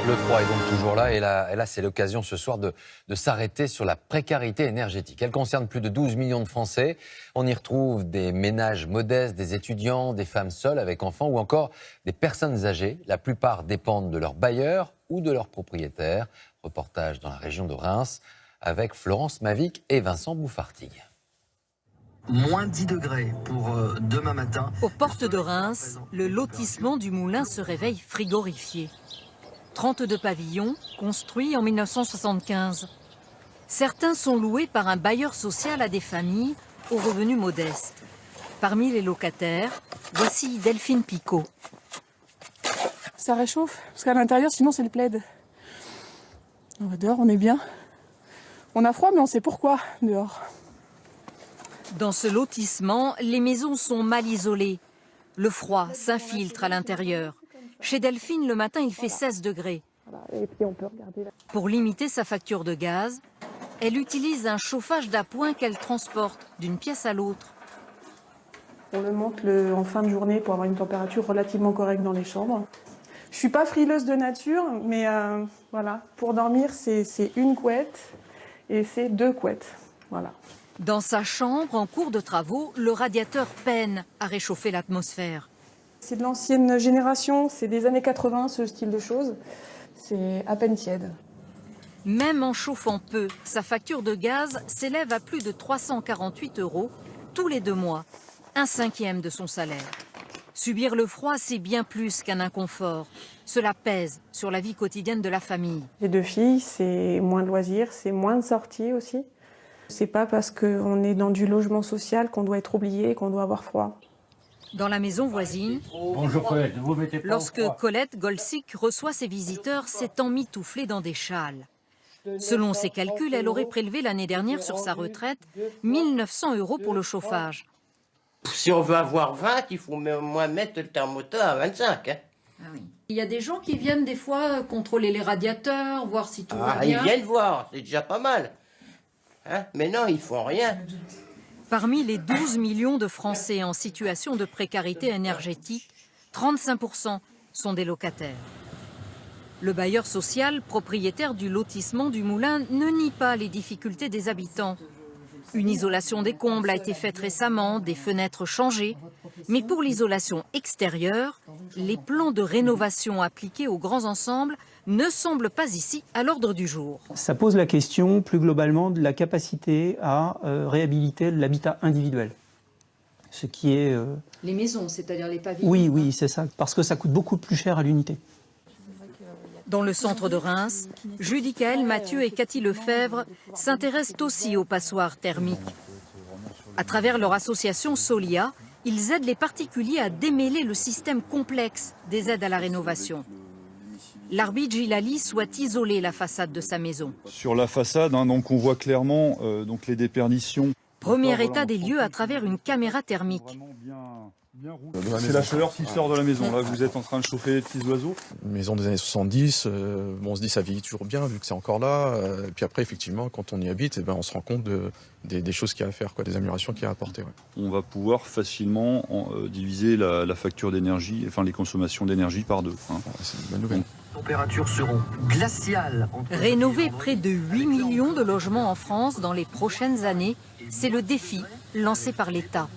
Le froid est donc toujours là et là c'est l'occasion ce soir de s'arrêter sur la précarité énergétique. Elle concerne plus de 12 millions de Français. On y retrouve des ménages modestes, des étudiants, des femmes seules avec enfants ou encore des personnes âgées. La plupart dépendent de leur bailleur ou de leur propriétaire. Reportage dans la région de Reims avec Florence Mavic et Vincent Bouffartigue. Moins 10 degrés pour demain matin. Aux portes de Reims, le lotissement du Moulin se réveille frigorifié. 32 pavillons, construits en 1975. Certains sont loués par un bailleur social à des familles aux revenus modestes. Parmi les locataires, voici Delphine Picot. Ça réchauffe, parce qu'à l'intérieur, sinon c'est le plaid. Dehors, on est bien. On a froid, mais on sait pourquoi dehors. Dans ce lotissement, les maisons sont mal isolées. Le froid s'infiltre à l'intérieur. Chez Delphine, le matin, il fait 16 degrés. Pour limiter sa facture de gaz, elle utilise un chauffage d'appoint qu'elle transporte d'une pièce à l'autre. On le monte en fin de journée pour avoir une température relativement correcte dans les chambres. Je suis pas frileuse de nature, mais voilà, pour dormir, c'est une couette et c'est 2 couettes. Voilà. Dans sa chambre, en cours de travaux, le radiateur peine à réchauffer l'atmosphère. C'est de l'ancienne génération, c'est des années 80, ce style de choses. C'est à peine tiède. Même en chauffant peu, sa facture de gaz s'élève à plus de 348 € tous les 2 mois, 1/5 de son salaire. Subir le froid, c'est bien plus qu'un inconfort. Cela pèse sur la vie quotidienne de la famille. Les 2 filles, c'est moins de loisirs, c'est moins de sorties aussi. C'est pas parce qu'on est dans du logement social qu'on doit être oublié et qu'on doit avoir froid. Dans la maison voisine, Bonjour Colette, vous mettez pas lorsque au froid. Colette Golsic reçoit ses visiteurs, s'est emmitouflée dans des châles. Selon ses calculs, elle aurait prélevé l'année dernière sur sa retraite 1 900 € pour le chauffage. Si on veut avoir 20, il faut au moins mettre le thermoteur à 25. Hein. Il y a des gens qui viennent des fois contrôler les radiateurs, voir si tout va Ils bien. viennent voir, c'est déjà pas mal. Hein, mais non, ils font rien. Parmi les 12 millions de Français en situation de précarité énergétique, 35% sont des locataires. Le bailleur social, propriétaire du lotissement du Moulin, ne nie pas les difficultés des habitants. Une isolation des combles a été faite récemment, des fenêtres changées. Mais pour l'isolation extérieure, les plans de rénovation appliqués aux grands ensembles ne semblent pas ici à l'ordre du jour. Ça pose la question plus globalement de la capacité à réhabiliter l'habitat individuel. Ce qui est... Les maisons, c'est-à-dire les pavillons. Oui, c'est ça, parce que ça coûte beaucoup plus cher à l'unité. Dans le centre de Reims, Judicaël Mathieu et Cathy Lefebvre s'intéressent aussi aux passoires thermiques. À travers leur association Solia, ils aident les particuliers à démêler le système complexe des aides à la rénovation. L'arbitre Gilali souhaite isoler la façade de sa maison. Sur la façade, donc on voit clairement donc les déperditions. Premier état des lieux à travers une caméra thermique. C'est la chaleur qui sort de la maison. Là, vous êtes en train de chauffer les petits oiseaux. Une maison des années 70, on se dit ça vieillit toujours bien vu que c'est encore là. Et puis après, effectivement, quand on y habite, on se rend compte des choses qu'il y a à faire, des améliorations qu'il y a à apporter. Ouais. On va pouvoir facilement diviser la facture d'énergie, enfin les consommations d'énergie par 2. Hein. C'est une bonne nouvelle. Les températures seront glaciales. Rénover près de 8 millions de logements en France dans les prochaines années, c'est le défi lancé par l'État.